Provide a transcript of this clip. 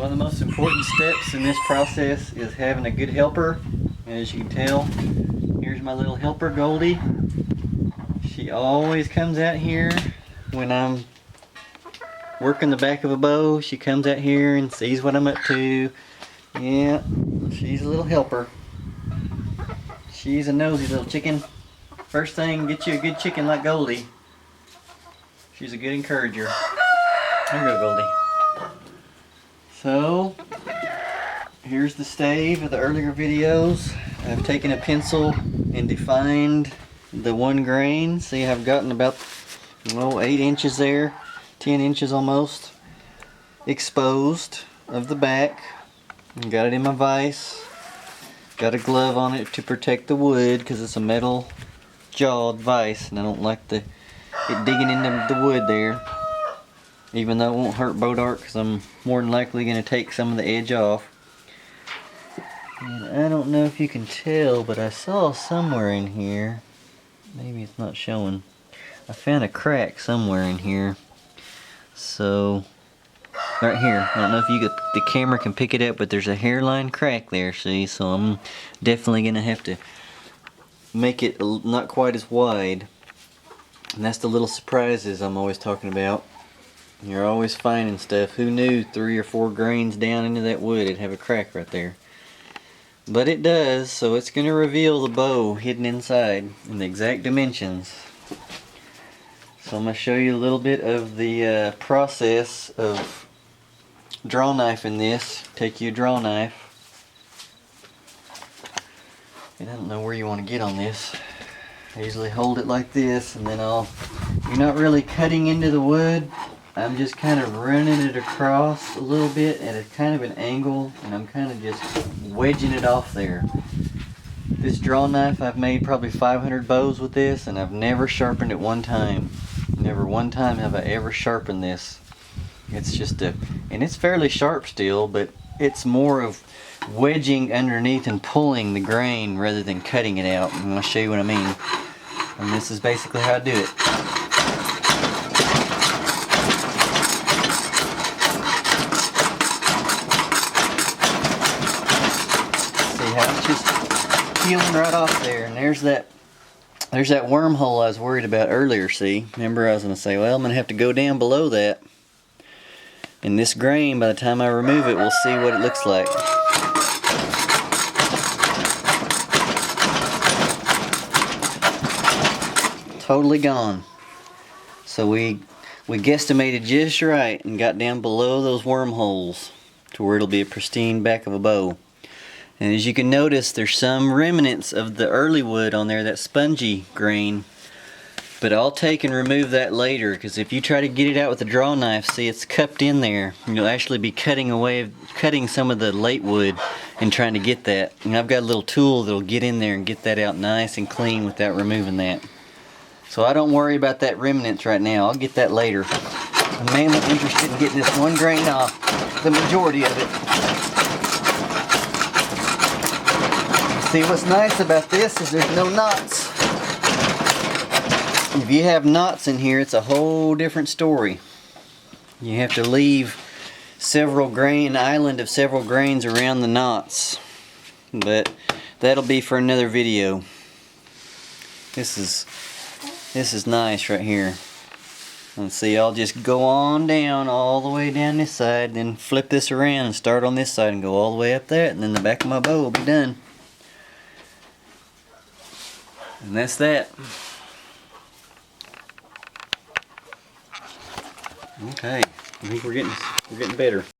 One of the most important steps in this process is having a good helper. As you can tell, here's my little helper, Goldie. She always comes out here when I'm working the back of a bow. She comes out here and sees what I'm up to. Yeah, she's a little helper. She's a nosy little chicken. First thing, get you a good chicken like Goldie. She's a good encourager. There you go, Goldie. So, here's the stave of the earlier videos. I've taken a pencil and defined the one grain. See, I've gotten about 8 inches there, 10 inches almost, exposed of the back. Got it in my vise. Got a glove on it to protect the wood because it's a metal jawed vise and I don't like it digging into the wood there. Even though it won't hurt bow dart because I'm more than likely going to take some of the edge off. And I don't know if you can tell, but I saw somewhere in here, maybe it's not showing, I found a crack somewhere in here. So, right here, I don't know if the camera can pick it up, but there's a hairline crack there, see? So I'm definitely going to have to make it not quite as wide. And that's the little surprises I'm always talking about. You're always finding stuff. Who knew 3 or 4 grains down into that wood it'd have a crack right there? But it does, so it's going to reveal the bow hidden inside in the exact dimensions. So I'm going to show you a little bit of the process of draw knifing this. Take you a draw knife. And I don't know where you want to get on this. I usually hold it like this and then you're not really cutting into the wood. I'm just kind of running it across a little bit at a kind of an angle, and I'm kind of just wedging it off there. This draw knife, I've made probably 500 bows with this, and I've never sharpened it one time. Never one time have I ever sharpened this. It's just and it's fairly sharp still, but it's more of wedging underneath and pulling the grain rather than cutting it out. And I'll show you what I mean. And this is basically how I do it. It's just peeling right off there, and there's that wormhole I was worried about earlier. See, remember I was going to say, well, I'm going to have to go down below that, and this grain, by the time I remove it, we'll see what it looks like. Totally gone. So we guesstimated just right and got down below those wormholes to where it'll be a pristine back of a bow. And as you can notice, there's some remnants of the early wood on there, that spongy grain. But I'll take and remove that later, because if you try to get it out with a draw knife, see, it's cupped in there. You'll actually be cutting some of the late wood and trying to get that. And I've got a little tool that'll get in there and get that out nice and clean without removing that. So I don't worry about that remnants right now. I'll get that later. I'm mainly interested in getting this one grain off, the majority of it. See, what's nice about this is there's no knots. If you have knots in here, it's a whole different story. You have to leave an island of several grains around the knots. But that'll be for another video. This is nice right here. And see, I'll just go on down all the way down this side, then flip this around and start on this side and go all the way up there, and then the back of my bow will be done. And that's that. Okay, I think we're getting better.